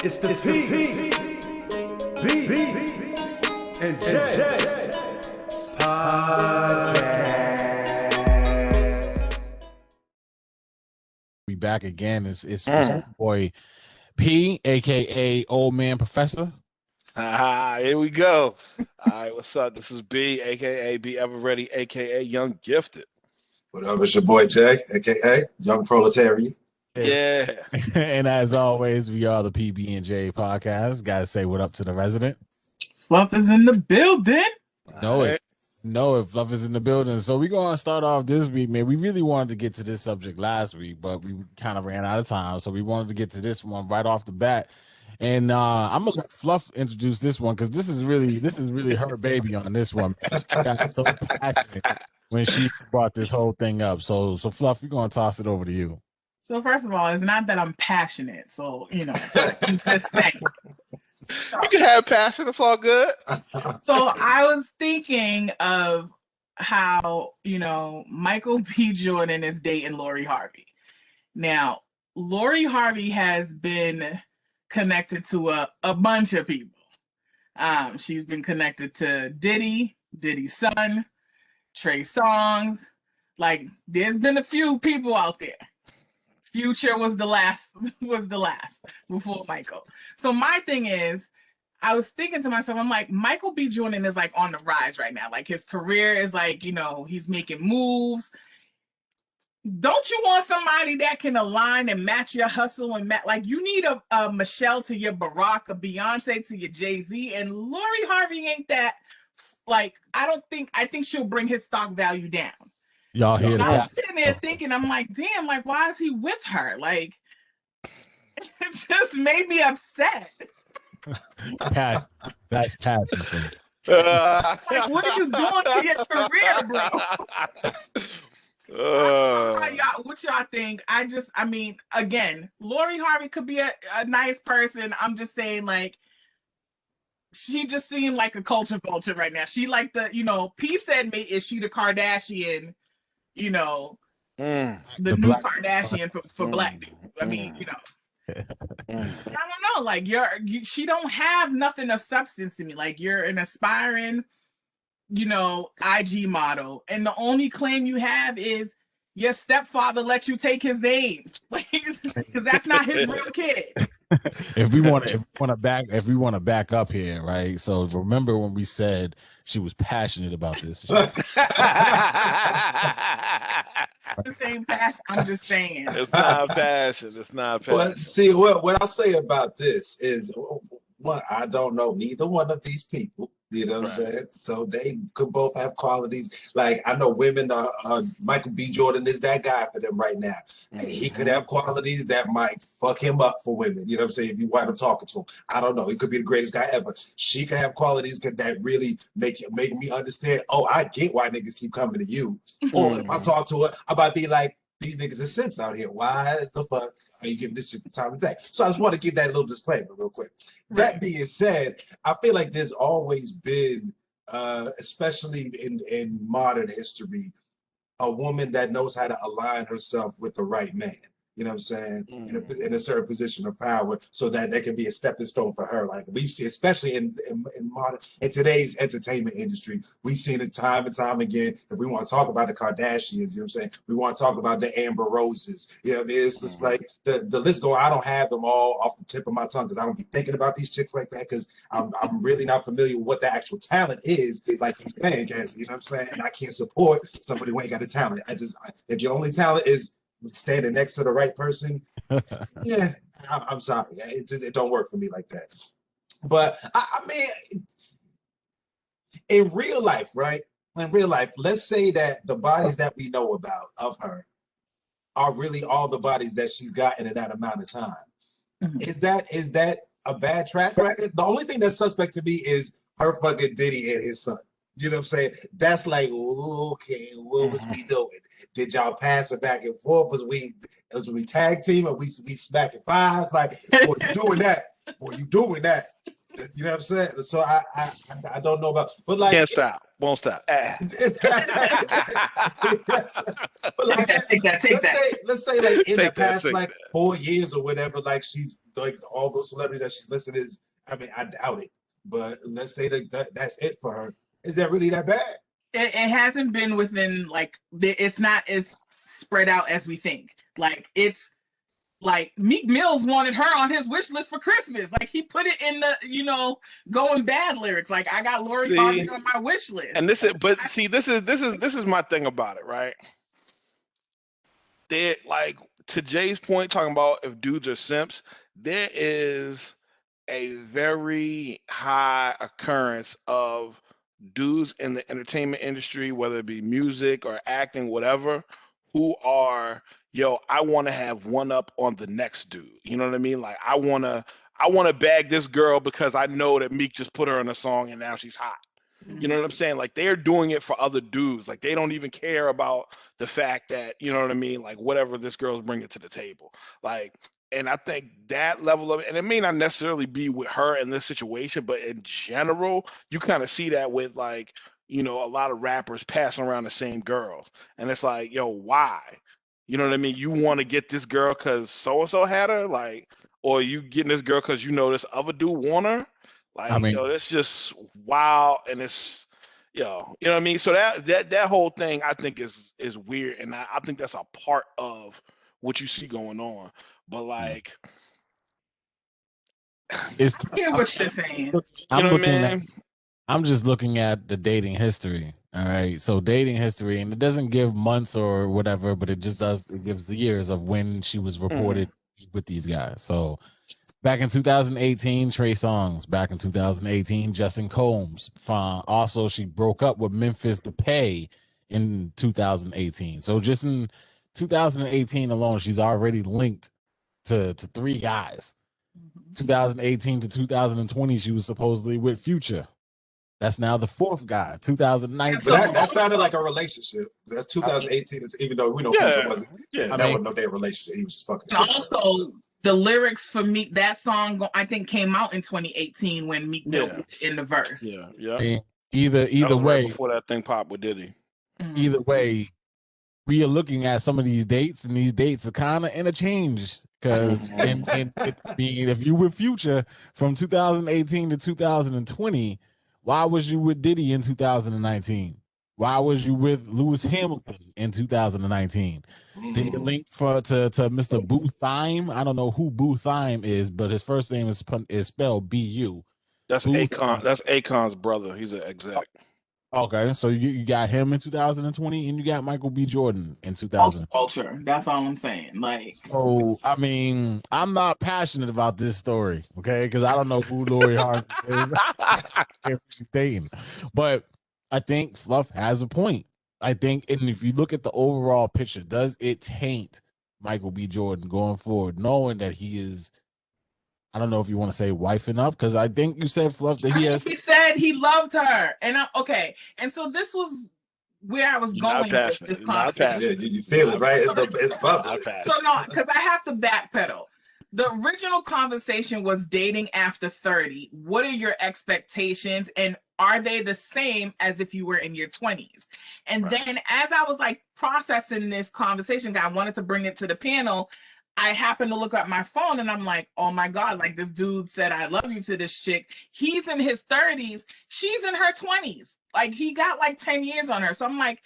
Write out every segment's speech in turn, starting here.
It's the PB and J podcast. We back again. It's your boy P, aka Old Man Professor. Here we go. All right, what's up? This is B, aka Be Ever Ready, aka Young Gifted. What up? It's your boy Jay, aka Young Proletarian. Yeah. And as always, we are the PB&J podcast. Gotta say what up to the resident. Fluff is in the building. If Fluff is in the building. So we're gonna start off this week, man. We really wanted to get to this subject last week, but we kind of ran out of time. So we wanted to get to this one right off the bat. And I'm gonna let Fluff introduce this one because this is really her baby on this one. She got so passionate when she brought this whole thing up. So Fluff, we're gonna toss it over to you. So first of all, it's not that I'm passionate. So, I'm just saying. You can have passion. It's all good. So I was thinking of how, Michael B. Jordan is dating Lori Harvey. Now, Lori Harvey has been connected to a bunch of people. She's been connected to Diddy's son, Trey Songz. Like, there's been a few people out there. Future was the last before Michael. So my thing is, I was thinking to myself, I'm like, Michael B. Jordan is like on the rise right now. Like his career is like, he's making moves. Don't you want somebody that can align and match your hustle and like you need a Michelle to your Barack, a Beyonce to your Jay-Z, and Lori Harvey ain't that. Like, I think she'll bring his stock value down. Y'all hear I was that? sitting there thinking, I'm like, damn, like, why is he with her? Like, it just made me upset. That's passion. Like, what are you doing to your career, bro? What y'all think? Again, Lori Harvey could be a nice person. I'm just saying, like, she just seemed like a culture vulture right now. She like P said, is she the Kardashian? The new Kardashian for black people. I don't know. Like she don't have nothing of substance to me. Like you're an aspiring, IG model, and the only claim you have is your stepfather let you take his name, because that's not his real kid. If we want to back up here, right? So remember when we said she was passionate about this. The same passion. I'm just saying. It's not passion. It's not passion. Well, see, what I'll say about this is, one, I don't know neither one of these people. You know what I'm saying? So they could both have qualities. Like, I know women, Michael B. Jordan is that guy for them right now. And he could have qualities that might fuck him up for women. You know what I'm saying? If you wind up talking to him. I don't know. He could be the greatest guy ever. She could have qualities that really make me understand, oh, I get why niggas keep coming to you. Or if I talk to her, I might be like, these niggas are simps out here. Why the fuck are you giving this shit the time of day? So I just want to give that little disclaimer real quick. That being said, I feel like there's always been, especially in modern history, a woman that knows how to align herself with the right man. You know what I'm saying? In a certain position of power, so that there can be a stepping stone for her. Like we've seen, especially in today's entertainment industry, we've seen it time and time again. If we want to talk about the Kardashians, you know what I'm saying? We want to talk about the Amber Roses. You know what I mean? It's just like the list going. I don't have them all off the tip of my tongue because I don't be thinking about these chicks like that because I'm really not familiar with what the actual talent is. Like you're saying, guys, you know what I'm saying? And I can't support somebody who ain't got a talent. If your only talent is standing next to the right person, yeah, I'm sorry. It don't work for me like that. But I mean, in real life, right? In real life, let's say that the bodies that we know about of her are really all the bodies that she's gotten in that amount of time. Is that a bad track record? The only thing that's suspect to me is her fucking Diddy and his son. You know what I'm saying? That's like, okay, what was we doing? Did y'all pass it back and forth? Was we tag team or we smacking fives? Like, boy, you doing that? Boy, you doing that? You know what I'm saying? So I don't know about, but like Can't stop, won't stop. but like Take that. let's say like in the Take that, past take like that. 4 years or whatever, like she's like all those celebrities that she's listed is, I mean, I doubt it, but let's say that's it for her. Is that really that bad? It hasn't been within like it's not as spread out as we think. Like it's like Meek Mills wanted her on his wish list for Christmas. Like he put it in the going bad lyrics. Like I got Lori Harvey on my wish list. And this is this is my thing about it, right? There, like to Jay's point, talking about if dudes are simps, there is a very high occurrence of dudes in the entertainment industry, whether it be music or acting, whatever, who are, I want to have one up on the next dude. You know what I mean? Like I want to bag this girl because I know that Meek just put her in a song and now she's hot. You know what I'm saying? Like they're doing it for other dudes. Like they don't even care about the fact that, you know what I mean? Like whatever this girl's bringing to the table. Like, and I think that level of, and it may not necessarily be with her in this situation, but in general, you kind of see that with like, a lot of rappers passing around the same girls. And it's like, why? You know what I mean? You want to get this girl because so-and-so had her? Like, or you getting this girl because this other dude want her? Like, I mean, that's just wild, and it's, you know what I mean. So that whole thing, I think is weird, and I think that's a part of what you see going on. But like, it's I hear what you're saying. I'm just looking at the dating history. All right. So dating history, and it doesn't give months or whatever, but it gives the years of when she was reported with these guys. So back in 2018, Trey Songz. Back in 2018, Justin Combs. Also, she broke up with Memphis Depay in 2018. So just in 2018 alone, she's already linked to 3 guys. 2018 to 2020, she was supposedly with Future. That's now the 4th guy. 2019. But that sounded like a relationship. That's 2018. Even though we know Future wasn't. Yeah, that wasn't no damn relationship. He was just fucking. And also, the lyrics for Meek, that song I think came out in 2018 when Meek Mill put it in the verse. Yeah. Either way, right before that thing popped with Diddy. Either way, we are looking at some of these dates, and these dates are kind of interchanged. Because if you with Future from 2018 to 2020, why was you with Diddy in 2019? Why was you with Lewis Hamilton in 2019? Then you link to Mr. Boo Thime. I don't know who Boo Thime is, but his first name is spelled B-U. That's Akon. That's Akon's brother. He's an exec. Okay, so you got him in 2020, and you got Michael B. Jordan in 2000. Culture. That's all I'm saying. Like, so I mean, I'm not passionate about this story, okay? Because I don't know who Lori Harvey is. If she's dating, but I think Fluff has a point. I think, and if you look at the overall picture, does it taint Michael B. Jordan going forward, knowing that he is? I don't know if you want to say wifing up, because I think you said, Fluff, that he said he loved her. And okay. And so this was where I was going with this conversation. Yeah, you feel it, right? It's bubbling. So no, because I have to backpedal. The original conversation was dating after 30. What are your expectations? And are they the same as if you were in your 20s? And then as I was like processing this conversation, I wanted to bring it to the panel, I happened to look at my phone and I'm like, oh my God, like this dude said, I love you to this chick. He's in his 30s. She's in her 20s. Like he got like 10 years on her. So I'm like,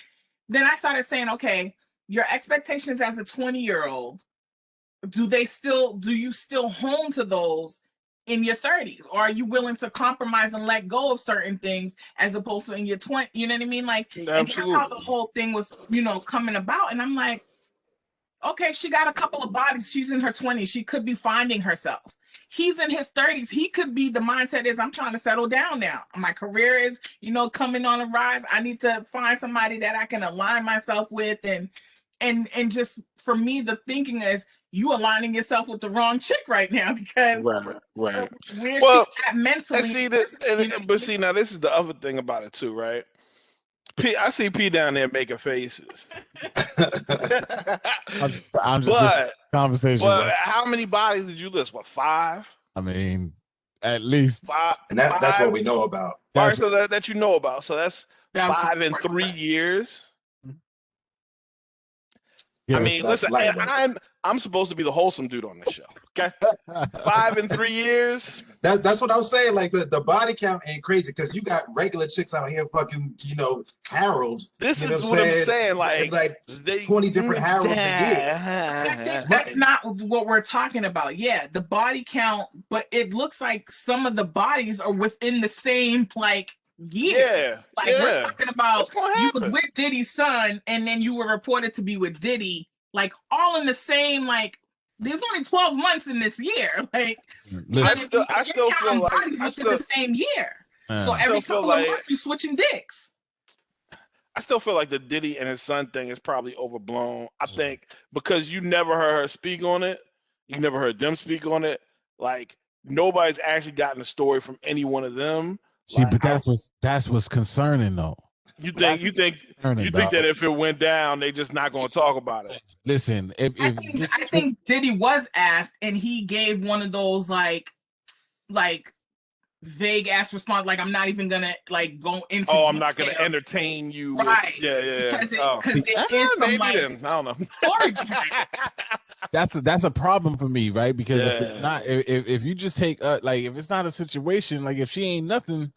then I started saying, okay, your expectations as a 20-year-old, do you still hone to those in your 30s? Or are you willing to compromise and let go of certain things as opposed to in your 20s? You know what I mean? Like, and that's how the whole thing was, coming about. And I'm like, okay, she got a couple of bodies. She's in her 20s. She could be finding herself. He's in his 30s. He could be, the mindset is, I'm trying to settle down now. My career is, coming on a rise. I need to find somebody that I can align myself with. And just for me, the thinking is, you aligning yourself with the wrong chick right now, because right. Where she's at mentally. And see this, but see, now this is the other thing about it too, right? I see P down there making faces. I'm just conversation. But how many bodies did you list? What, 5? I mean, At least. And that's what we know about. All right, so that you know about. So that's That's 5 and 3 years. Yeah. I mean, That's listen, and I'm supposed to be the wholesome dude on this show. Okay, 5 and 3 years. That's what I was saying. Like the body count ain't crazy because you got regular chicks out here fucking, Harold. This you is know what I'm saying. like 20 different Harolds a year. That's not what we're talking about. Yeah, the body count, but it looks like some of the bodies are within the same year. We're talking about you was with Diddy's son, and then you were reported to be with Diddy, all in the same There's only 12 months in this year. I still feel like bodies within the same year. So every couple of months you switching dicks. I still feel like the Diddy and his son thing is probably overblown. I think because you never heard her speak on it, you never heard them speak on it. Nobody's actually gotten a story from any one of them. See, but that's what's concerning though. You think that if it went down, they just not going to talk about it? Listen, I think Diddy was asked, and he gave one of those vague ass response, I'm not even gonna go into. Oh, I'm not gonna entertain you. Right? Yeah. Because there is some I don't know. story behind it. That's a problem for me, right? Because if it's not, if you just take if it's not a situation, if she ain't nothing.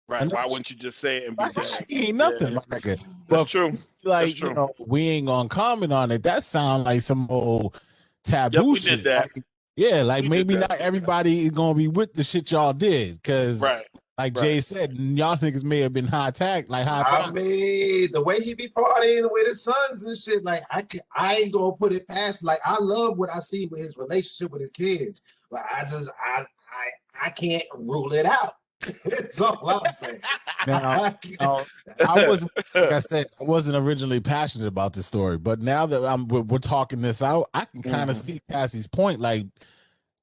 Right. Why wouldn't you just say it and be dead? She ain't nothing. Yeah. That's true. That's true. We ain't gonna comment on it. That sound like some old taboo shit. Did that. Maybe not everybody is gonna be with the shit y'all did, because Jay said, y'all niggas may have been high five. I mean, the way he be partying with his sons and shit, I ain't gonna put it past. I love what I see with his relationship with his kids, but I can't rule it out. That's all I'm saying. Now, I wasn't, like I said, I wasn't originally passionate about this story, but now that we're talking this out, I can kind of see Cassie's point.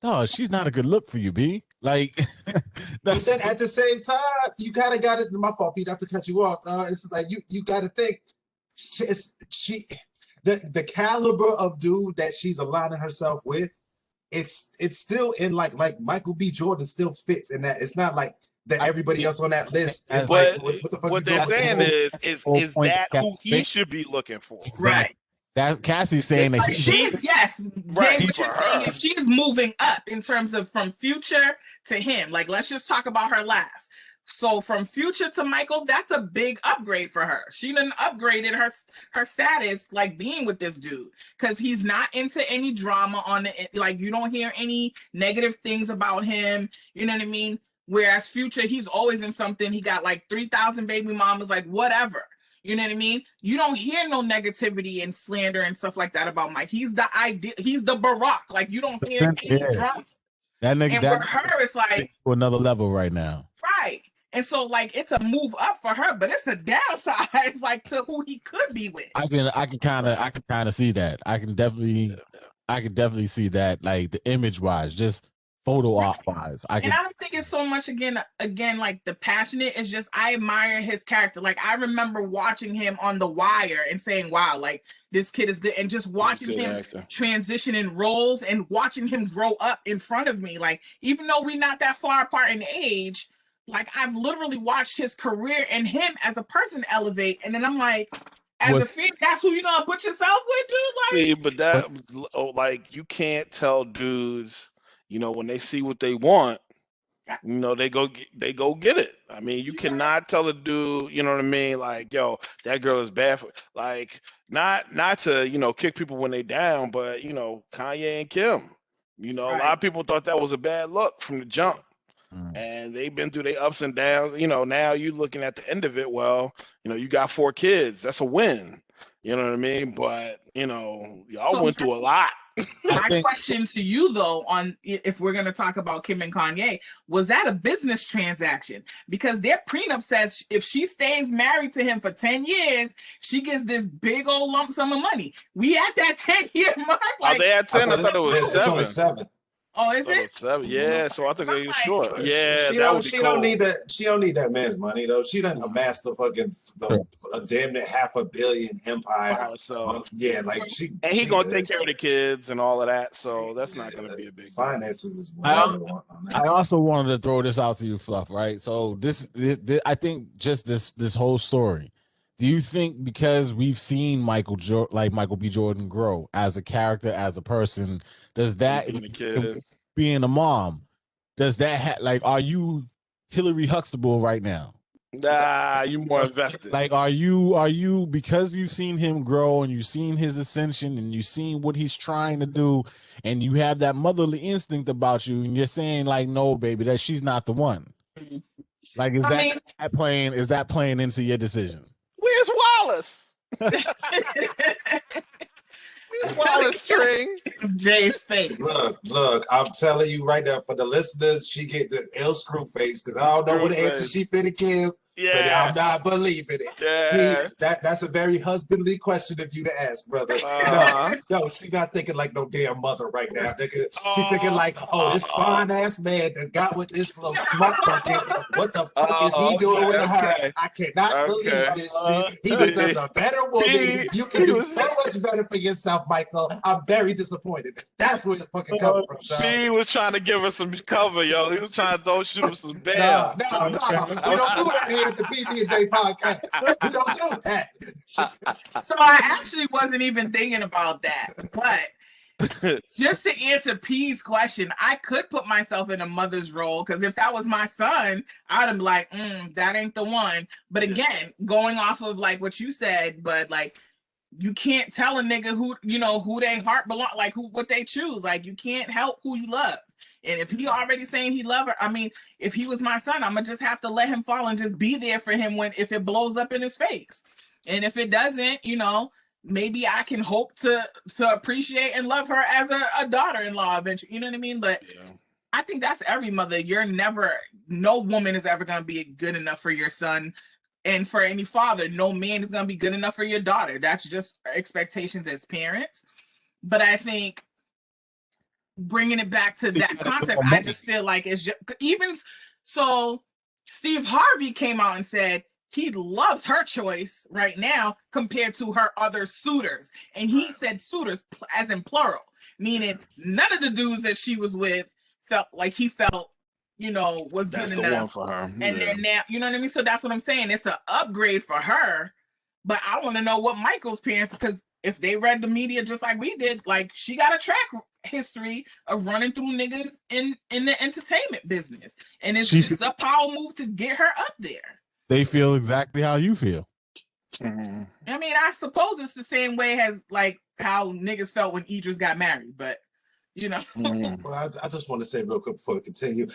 No, she's not a good look for you, B. But then at the same time, you kind of got it. My fault, Pete, not to cut you off. It's you got to think, the caliber of dude that she's aligning herself with, it's still in like Michael B. Jordan still fits in that. It's not like that everybody else on that list is what the fuck. What they're saying is that who he should be looking for, right? That's Cassie's saying that she's right. What you're saying is she's moving up in terms of from Future to him. Let's just talk about her last. So from Future to Michael, that's a big upgrade for her. She done upgraded her status, being with this dude, because he's not into any drama on it. You don't hear any negative things about him. You know what I mean? Whereas Future, he's always in something. He got 3,000 baby mamas, whatever. You know what I mean? You don't hear no negativity and slander and stuff like that about Mike. He's the idea. He's the Barack. You don't hear any drama. That nigga, and for her, it's to another level right now. Right. And so it's a move up for her, but it's a downside to who he could be with. I can kind of see that. I can definitely see that, the image wise, just photo op wise. I don't think it's so much again the passionate. It's just I admire his character. I remember watching him on The Wire and saying, wow, this kid is good, and just watching him transition in roles and watching him grow up in front of me. Even though we're not that far apart in age, I've literally watched his career and him as a person elevate, and then I'm as a fan, that's who you're gonna put yourself with, dude. See, but that you can't tell dudes, when they see what they want, they go get it. I mean, you cannot tell a dude, you know what I mean? Yo, that girl is bad for not to kick people when they down, but Kanye and Kim, a lot of people thought that was a bad look from the jump. And they've been through their ups and downs. Now you looking at the end of it. Well, you got 4 kids. That's a win. You know what I mean? But y'all went through a lot. My question to you, though, on if we're going to talk about Kim and Kanye, was that a business transaction? Because their prenup says if she stays married to him for 10 years, she gets this big old lump sum of money. We at that 10-year mark. They at 10? I thought it was 7. It's only 7. Oh, is it? 7. Yeah, so I think they short. Yeah, she don't need that. She don't need that man's money though. She done amassed a damn near $500 million empire. So Yeah, like she. And he gonna take care of the kids and all of that, so that's not gonna be a big finances is I also wanted to throw this out to you, Fluff. Right? So this I think just this whole story. Do you think because we've seen Michael B. Jordan grow as a character, as a person, does that being a mom, does that are you Hillary Huxtable right now? Nah, you more invested. Like, are you because you've seen him grow and you've seen his ascension and you've seen what he's trying to do, and you have that motherly instinct about you, and you're saying like, no, baby, that she's not the one. Like, is that playing into your decision? Where's Wallace? Where's Wallace string? Jay's face. Look, I'm telling you right now, for the listeners, she get the L screw face because I don't know what answer she finna give. Yeah. But I'm not believing it. Yeah. That's a very husbandly question of you to ask, brother. No, she not thinking like no damn mother right now. She thinking like, this fine ass man that got with this little smut bucket. What the fuck is he doing with her? I cannot believe this shit. He deserves a better woman. You can do so much better for yourself, Michael. I'm very disappointed. That's where it's fucking coming from. He was trying to give us some cover, yo. He was trying to shoot him some bail. No. We don't do that here at the PB&J podcast. We don't do that. So I actually wasn't even thinking about that, but just to answer P's question, I could put myself in a mother's role because if that was my son, I'd have been like, that ain't the one. But again, going off of like what you said, but like you can't tell a nigga who they heart belong, like what they choose. Like you can't help who you love. And if he already saying he love her, I mean, if he was my son, I'm gonna just have to let him fall and just be there for him if it blows up in his face. And if it doesn't, maybe I can hope to appreciate and love her as a daughter-in-law eventually. You know what I mean? But I think that's every mother. No woman is ever gonna be good enough for your son. And for any father, no man is gonna be good enough for your daughter. That's just expectations as parents. But I think bringing it back to that context, I just feel like it's just, even so, Steve Harvey came out and said he loves her choice right now compared to her other suitors. And he said suitors as in plural, meaning none of the dudes that she was with felt like he felt, was that's good the enough one for her. And then now, you know what I mean? So that's what I'm saying. It's an upgrade for her. But I want to know what Michael's parents, because if they read the media just like we did, like she got a track history of running through niggas in the entertainment business. And it's just a power move to get her up there. They feel exactly how you feel. I mean, I suppose it's the same way as like how niggas felt when Idris got married, but Well, I just want to say real quick before we continue,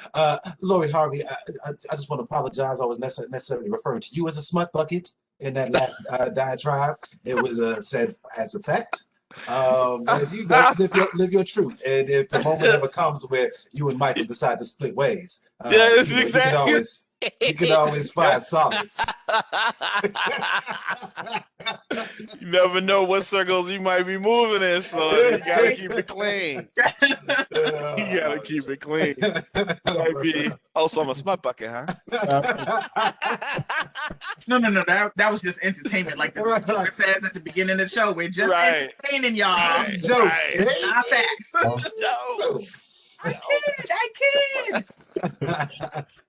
Lori Harvey, I just want to apologize. I was necessarily referring to you as a smut bucket in that last diatribe. It was said as a fact. But you live your truth, and if the moment ever comes where you and Michael decide to split ways, you can always find solace. You never know what circles you might be moving in, so you gotta keep it clean. You gotta keep it clean. Might be also I'm a smut bucket, huh? No. That was just entertainment, like the speaker says at the beginning of the show. We're just entertaining y'all. Jokes, not facts. Jokes. I kid.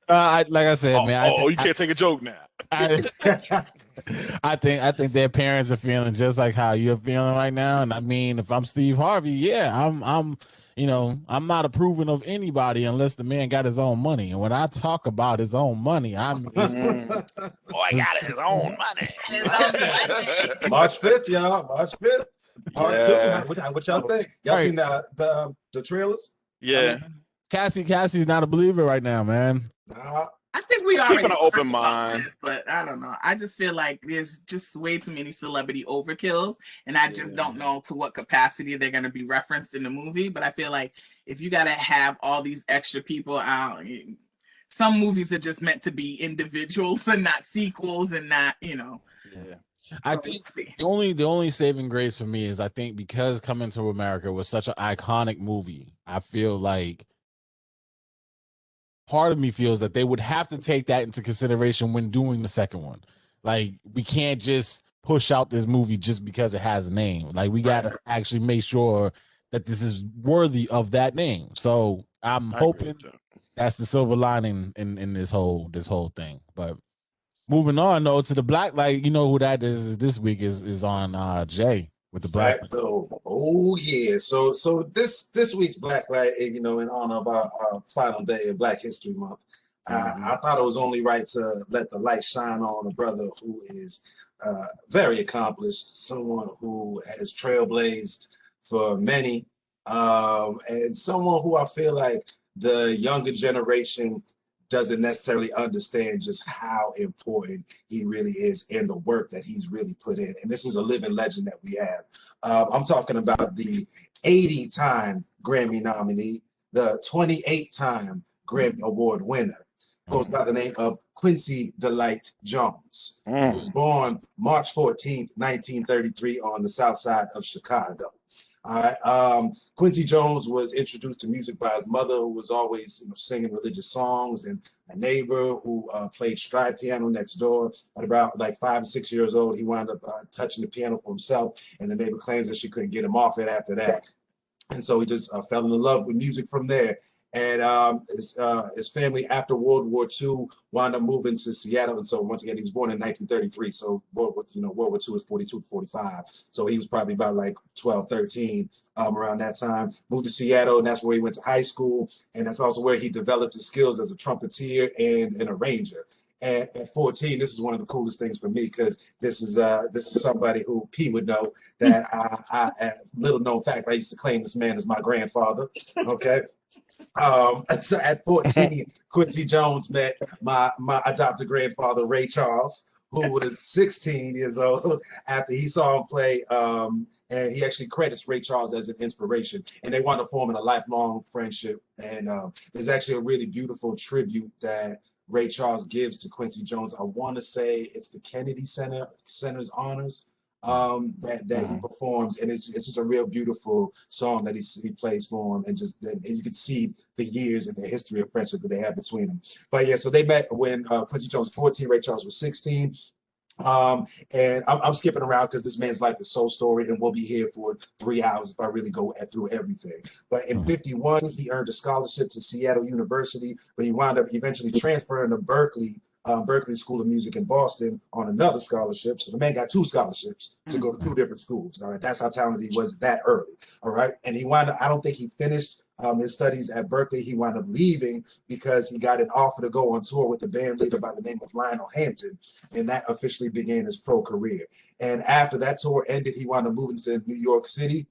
Like I said, man. You can't take a joke now. I think their parents are feeling just like how you're feeling right now. And I mean, if I'm Steve Harvey, I'm not approving of anybody unless the man got his own money. And when I talk about his own money, I mean, boy, got his own money. March 5th, y'all. March 5th. Part 2. What y'all think? Y'all seen the trailers? Yeah. Cassie's not a believer right now, man. I think we already keeping an open mind, but I don't know. I just feel like there's just way too many celebrity overkills, and I just don't know to what capacity they're going to be referenced in the movie. But I feel like if you got to have all these extra people out, some movies are just meant to be individuals and not sequels and not, Yeah. I think the only saving grace for me is I think because Coming to America was such an iconic movie, I feel like part of me feels that they would have to take that into consideration when doing the second one. Like, we can't just push out this movie just because it has a name. Like, we got to actually make sure that this is worthy of that name. So I'm hoping that's the silver lining in this whole thing. But moving on though to the Black Light, you know who that is this week is on Jay with the Black Light. Oh yeah. So this week's Black Light, in honor of our final day of Black History Month, I thought it was only right to let the light shine on a brother who is very accomplished, someone who has trailblazed for many, and someone who I feel like the younger generation doesn't necessarily understand just how important he really is in the work that he's really put in. And this is a living legend that we have. I'm talking about the 80-time Grammy nominee, the 28-time Grammy Award winner, goes by the name of Quincy Delight Jones. He was born March 14th, 1933 on the south side of Chicago. All right. Quincy Jones was introduced to music by his mother, who was always singing religious songs, and a neighbor who played stride piano next door. At about like 5 or 6 years old, he wound up touching the piano for himself, and the neighbor claims that she couldn't get him off it after that. And so he just fell in love with music from there. And his family, after World War II, wound up moving to Seattle. And so once again, he was born in 1933. So World War II is 42 to 45. So he was probably about like 12, 13 around that time. Moved to Seattle, and that's where he went to high school. And that's also where he developed his skills as a trumpeter and an arranger. And at 14, this is one of the coolest things for me, because this is somebody who P would know that I little known fact, I used to claim this man as my grandfather. Okay. So at 14, Quincy Jones met my adopted grandfather, Ray Charles, who was 16 years old after he saw him play. And he actually credits Ray Charles as an inspiration. And they wound up forming a lifelong friendship. And there's actually a really beautiful tribute that Ray Charles gives to Quincy Jones. I want to say it's the Kennedy Center's honors. That he performs, and it's just a real beautiful song that he plays for him, and you can see the years and the history of friendship that they have between them. But yeah, so they met when Quincy Jones was 14, Ray Charles was 16. And I'm skipping around because this man's life is so storied, and we'll be here for 3 hours if I really go through everything. But in 51, he earned a scholarship to Seattle University, but he wound up eventually transferring to Berkeley School of Music in Boston on another scholarship. So the man got 2 scholarships to go to 2 different schools. All right, that's how talented he was that early. All right, and he wound up, I don't think he finished his studies at Berkeley. He wound up leaving because he got an offer to go on tour with a band leader by the name of Lionel Hampton, and that officially began his pro career. And after that tour ended, he wound up moving to New York City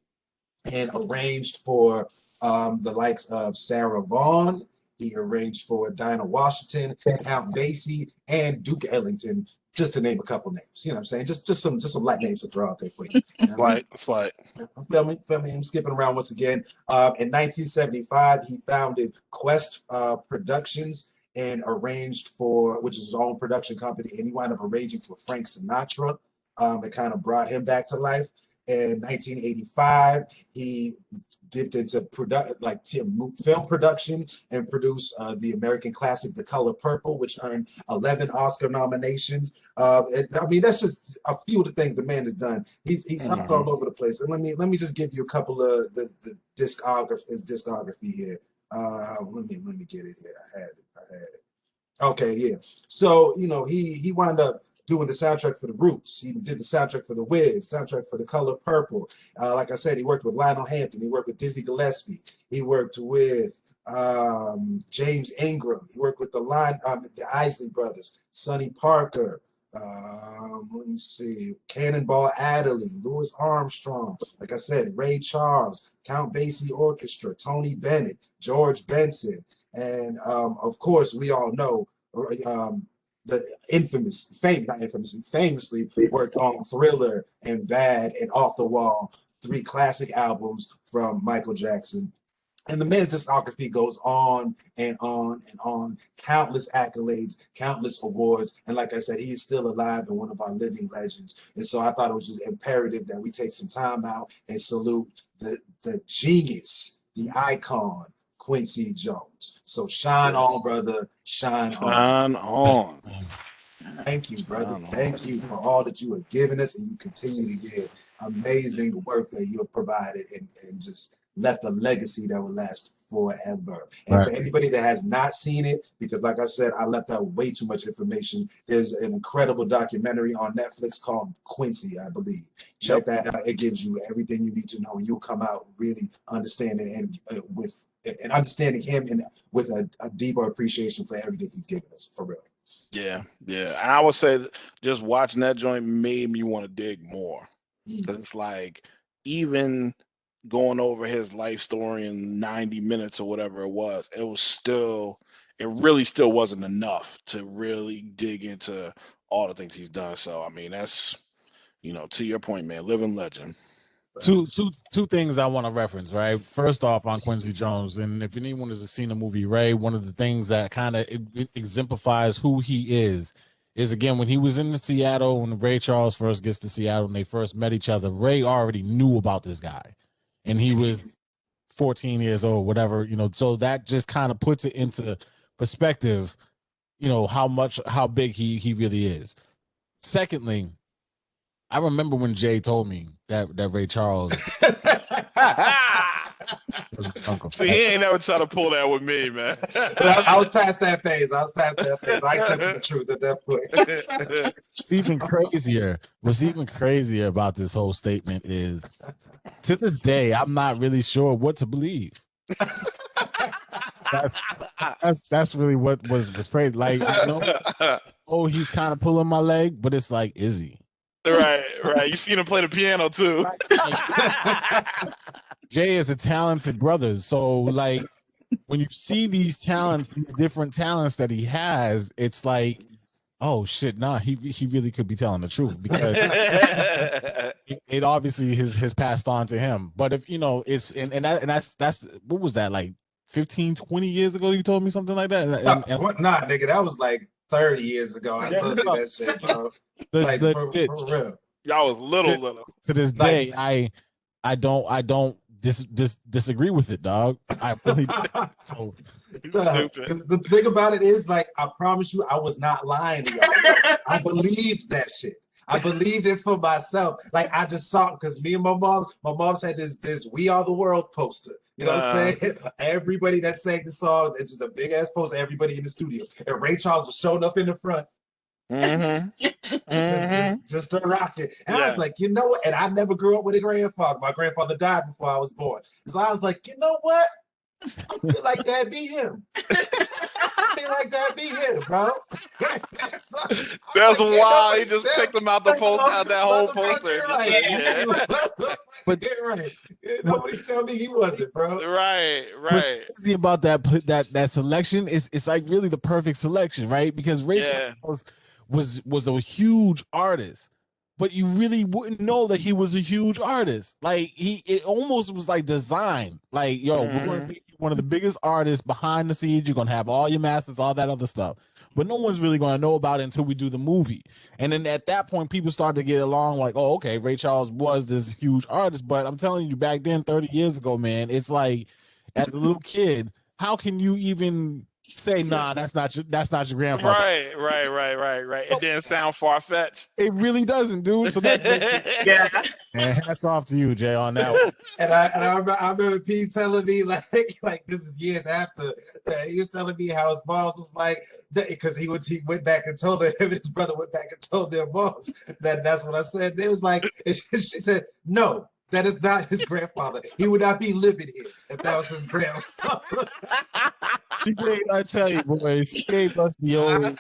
and arranged for the likes of Sarah Vaughan. He arranged for Dinah Washington, Count Basie, and Duke Ellington, just to name a couple names. You know what I'm saying? Just some black names to throw out there for you. Flight. Feel me? I'm skipping around once again. In 1975, he founded Quest Productions and arranged for, which is his own production company, and he wound up arranging for Frank Sinatra. It kind of brought him back to life. In 1985, he dipped into film production and produced the American classic The Color Purple, which earned 11 Oscar nominations. I mean, that's just a few of the things the man has done. He's hopped all over the place. And let me just give you a couple of his discography here. Let me get it here. I had it. Okay, yeah. So he wound up doing the soundtrack for The Roots. He did the soundtrack for The Wiz, soundtrack for The Color Purple. Like I said, he worked with Lionel Hampton. He worked with Dizzy Gillespie. He worked with James Ingram. He worked with the Isley Brothers, Sonny Parker. Let me see, Cannonball Adderley, Louis Armstrong. Like I said, Ray Charles, Count Basie Orchestra, Tony Bennett, George Benson. And of course, we all know the famously worked on Thriller and Bad and Off the Wall, 3 classic albums from Michael Jackson. And the man's discography goes on and on and on. Countless accolades, countless awards. And like I said, he is still alive and one of our living legends. And so I thought it was just imperative that we take some time out and salute the genius, the icon, Quincy Jones. So shine on, brother. Shine on. Shine on. Thank you, brother. Thank you for all that you have given us, and you continue to give. Amazing work that you have provided and just left a legacy that will last forever. And Right. for anybody that has not seen it, because like I said, I left out way too much information. There's an incredible documentary on Netflix called Quincy, I believe. Check that out. It gives you everything you need to know. You'll come out really understanding and understanding him and with a deeper appreciation for everything he's given us, for real. Yeah. And I would say that just watching that joint made me want to dig more. Because it's like, even going over his life story in 90 minutes or whatever it was really still wasn't enough to really dig into all the things he's done. So I mean, that's, to your point, man, living legend. Two things I want to reference, right? First off, on Quincy Jones, and if anyone has seen the movie Ray, one of the things that kind of exemplifies who he is again, when he was in Seattle, when Ray Charles first gets to Seattle and they first met each other, Ray already knew about this guy, and he was 14 years old, whatever, so that just kind of puts it into perspective, how big he really is. Secondly, I remember when Jay told me that Ray Charles was his uncle. See, he ain't never try to pull that with me, man. I was past that phase. I accepted the truth at that point. What's even crazier about this whole statement is, to this day, I'm not really sure what to believe. That's really what was crazy. Like, he's kind of pulling my leg, but it's like, is he? Right. You seen him play the piano too. Jay is a talented brother, so like when you see these different talents that he has, it's like, oh shit, nah, he really could be telling the truth, because it obviously has passed on to him. But if it's and that's what was that, like 15, 20 years ago? You told me something like that. Nah, nigga, that was like 30 years ago. I told you that shit, bro. For real. Y'all was little. To this day, I don't disagree with it, dog. I really don't. So, the thing about it is, like, I promise you, I was not lying to y'all. I believed that shit. I believed it for myself. Like, I just saw it because me and my mom's had this "We Are the World" poster. You know what I'm saying? Everybody that sang the song, it's just a big ass poster. Everybody in the studio, and Ray Charles was showing up in the front. Just to rock it. And I was like, you know what? And I never grew up with a grandfather. My grandfather died before I was born. So I was like, you know what? I feel like that be him. I feel like that be him, bro. That's why he just picked him out the post, out that whole poster. But right. Nobody tell me he wasn't, bro. Right. What's crazy about that selection is it's like really the perfect selection, right? Because Ray Charles was a huge artist, but you really wouldn't know that he was a huge artist. Like it almost was like designed. Like, we're going to be one of the biggest artists behind the scenes. You're going to have all your masters, all that other stuff, but no one's really going to know about it until we do the movie. And then at that point, people start to get along like, oh, okay, Ray Charles was this huge artist. But I'm telling you, back then, 30 years ago, man, it's like, as a little kid, how can you even say, nah, that's not your grandfather? Right. It didn't sound far-fetched. It really doesn't, dude. So that makes it, Yeah. man, hats off to you, Jay, on that one. And I remember Pete telling me, like this is years after, he was telling me how his boss was like, because he went back and told him, and his brother went back and told their moms that's what I said. They was like, and she said, no, that is not his grandfather. He would not be living here if that was his grandfather. I tell you, boys, she gave us the old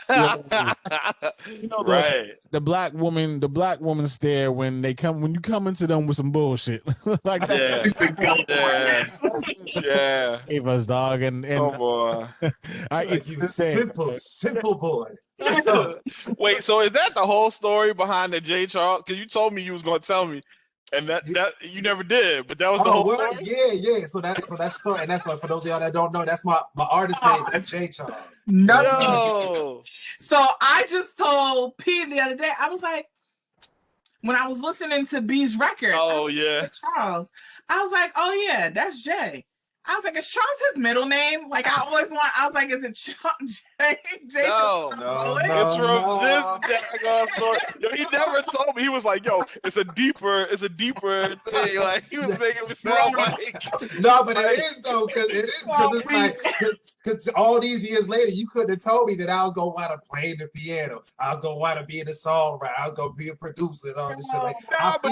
the black woman stare when you come into them with some bullshit like that. Yeah. Gave us, dog, and oh boy, simple boy. Wait, so is that the whole story behind the J. Charles? Because you told me you was going to tell me. And that you never did, but that was the Oh, whole what? story? Yeah. So that's story, and that's why for those of y'all that don't know, that's my artist name is J. Charles. Nothing. Yo. So I just told P the other day, I was like, when I was listening to B's record, Oh, like, yeah. Charles. I was like, oh yeah, that's Jay. I was like, is Charles his middle name? Like I was like, is it Jay? No, it's from this daggone story. Yo, he never told me. He was like, yo, it's a deeper thing. Like he was making me sound like no, but it is though, because it's like because all these years later, you couldn't have told me that I was gonna want to play the piano. I was gonna want to be in the songwriter. I was gonna be a producer and all this shit. Like, nah, but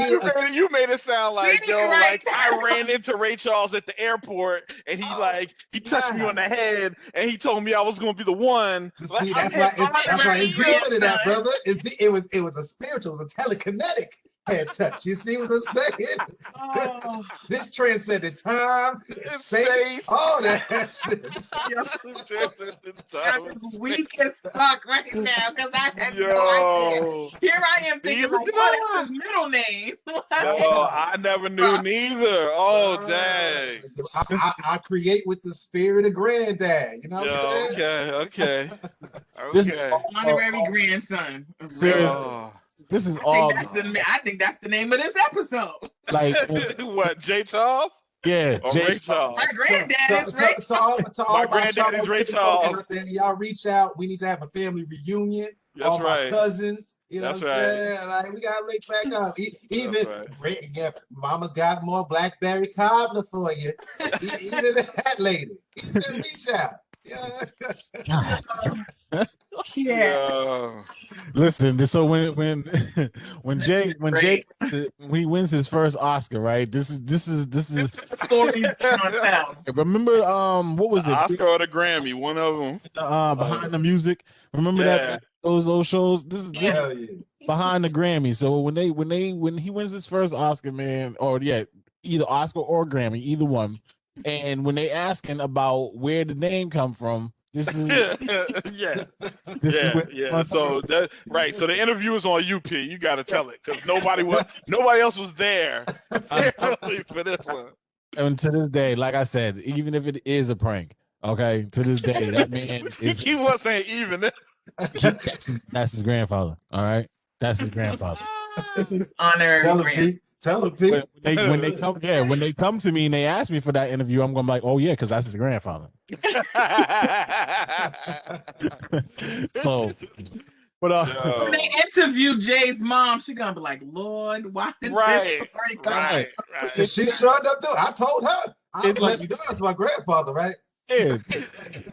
you made it sound like, yo, like I ran into Ray Charles at the airport and he touched me on the head and he told me I was gonna be the one. See, that's why it's deeper than that, brother. It was a spiritual, it was a telekinetic head touch. You see what I'm saying? Oh. This transcended time, space, all that shit. I'm just weak as fuck right now because I had no idea. Here I am thinking, like, oh, that's his middle name. Yo, I never knew neither. Oh, dang. I create with the spirit of granddad. You know what I'm saying? Okay. Honorary grandson. Seriously. This is all. I think that's the name of this episode. Like what? J. Charles? Yeah, or Ray Charles. My granddad is Ray Charles. My granddad is Ray Charles. Y'all reach out. We need to have a family reunion. That's all my cousins. You know That's what I'm saying? Like we gotta link back up. Even Mama's got more blackberry cobbler for you. Even that lady. Even reach out. Yeah. Listen, so when Jay he wins his first Oscar, right? This is story tell. Remember what was it? Oscar or the Grammy, one of them. Behind the Music. Remember that those shows? This is Behind the Grammy. So when he wins his first Oscar, man, or either Oscar or Grammy, either one. And when they asking about where the name come from, this is So So the interview is on UP. You got to tell it because nobody else was there for this one. And to this day, like I said, even if it is a prank, okay, to this day, that man is. He was saying even. That's his grandfather. All right, that's his grandfather. This is honorary. Tell him, Pete. When they come to me and they ask me for that interview, I'm gonna be like, oh yeah, because that's his grandfather. So, but when they interview Jay's mom, she's gonna be like, Lord, why did this story come? Right. She shrugged up though. I told her. I was like, you know that's my grandfather, right? Yeah.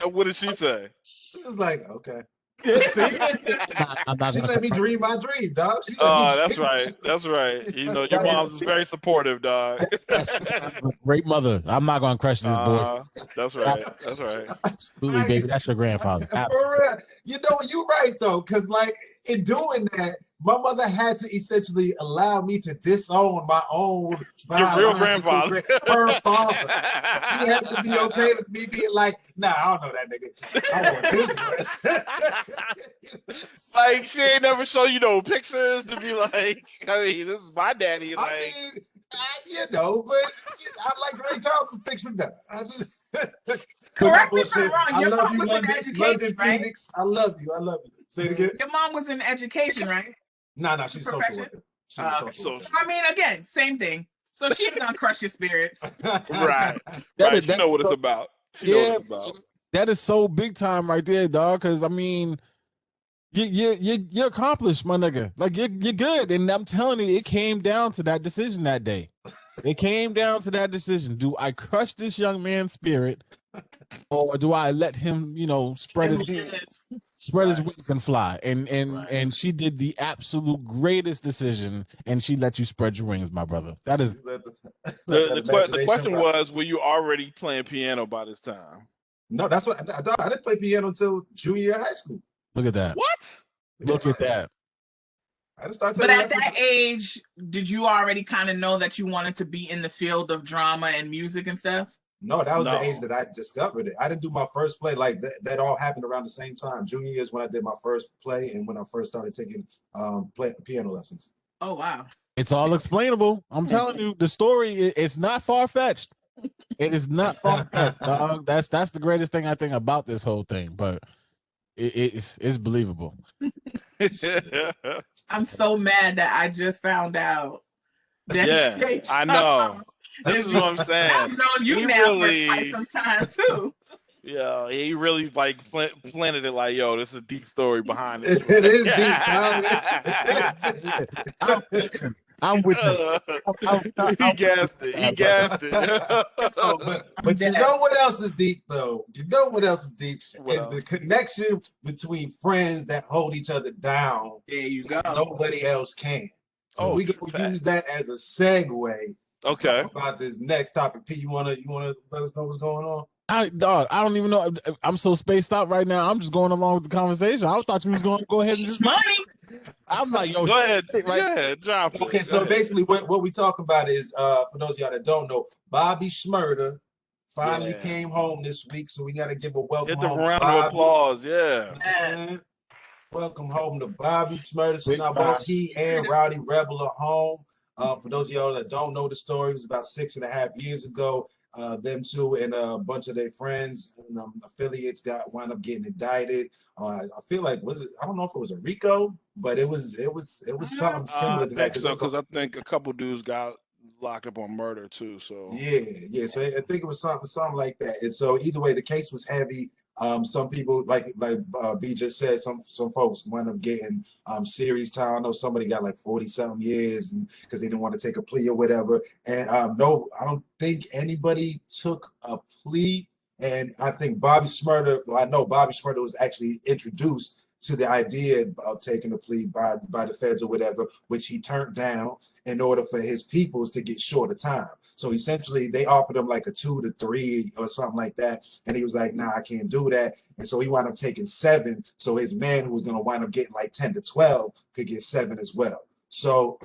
What did she say? She was like, okay. See? She let me dream my dream, dog. That's right. You know, your mom's is very supportive, dog. That's a great mother. I'm not gonna crush this voice. That's right. Absolutely, baby. That's your grandfather. You know, you're right though, because like in doing that, my mother had to essentially allow me to disown my own your real grandfather. Her father. She had to be okay with me being like, nah, I don't know that nigga. I want this one. Like she ain't never show you no pictures to be like, I mean, this is my daddy. Like, I mean, you know, but I like Ray Charles's picture better. I just correct me if I'm wrong. I Your love mom you, was in London, education, right? Phoenix. I love you. Say it again. Your mom was in education, right? No, she's social worker. social. I mean, again, same thing. So she ain't gonna crush your spirits. Right. She know what it's about. She know what it's about. That is so big time right there, dog. Because I mean, you're accomplished, my nigga. Like you're good, and I'm telling you, it came down to that decision that day. It came down to that decision. Do I crush this young man's spirit, or do I let him, spread his wings and fly? And she did the absolute greatest decision, and she let you spread your wings, my brother. That is the question was, were you already playing piano by this time? No, that's what I didn't play piano until junior year of high school. Look at that. What? Look at that. I just started. But at that age, did you already kind of know that you wanted to be in the field of drama and music and stuff? No, that was the age that I discovered it. I didn't do my first play like that. That all happened around the same time. Junior year is when I did my first play and when I first started taking piano lessons. Oh wow! It's all explainable. I'm telling you, the story, it's not far-fetched. It is not far-fetched, dog. That's the greatest thing I think about this whole thing, but it's believable. I'm so mad that I just found out that Yeah, I know. This is what I'm saying. I've known you He now really- for quite some time too. Yeah, he really like planted it like, yo, this is a deep story behind this. It is deep, dog. I'm with you. He gassed it. He gassed it. So, but you know what else is deep though? You know what else is deep What is else? the connection between friends that hold each other down. There you go. Nobody else can. So Oh, we can fact. use that as a segue. to Okay. talk about this next topic. P, you wanna let us know what's going on? I don't even know. I'm so spaced out right now. I'm just going along with the conversation. I thought you was going to go ahead and just. Money. I'm like, yo, Go ahead. right? Go ahead. Drop it. Okay, Go so ahead. basically what we talking about is for those of y'all that don't know, Bobby Shmurda finally Yeah. came home this week, so we gotta give a welcome Hit the home. round Bobby. of applause. Yeah. You know what I'm saying? Welcome home to Bobby Shmurda. So Big now both vibes. he and Rowdy Rebel are home. For those of y'all that don't know the story, it was about 6.5 years ago. Them two and a bunch of their friends and affiliates wound up getting indicted. I feel like I don't know if it was a RICO, but it was something similar I to that. think so, because I think a couple dudes got locked up on murder too. So Yeah. So I think it was something like that. And so either way, the case was heavy. Some people like B just said, some folks wound up getting series time. I know somebody got like 40-something years because they didn't want to take a plea or whatever. And no, I don't think anybody took a plea. And I think Bobby Shmurda, I know Bobby Shmurda was actually introduced to the idea of taking a plea by the feds or whatever, which he turned down in order for his peoples to get shorter time. So essentially they offered him like a 2 to 3 or something like that. And he was like, nah, I can't do that. And so he wound up taking 7. So his man who was going to wind up getting like 10 to 12 could get 7 as well. So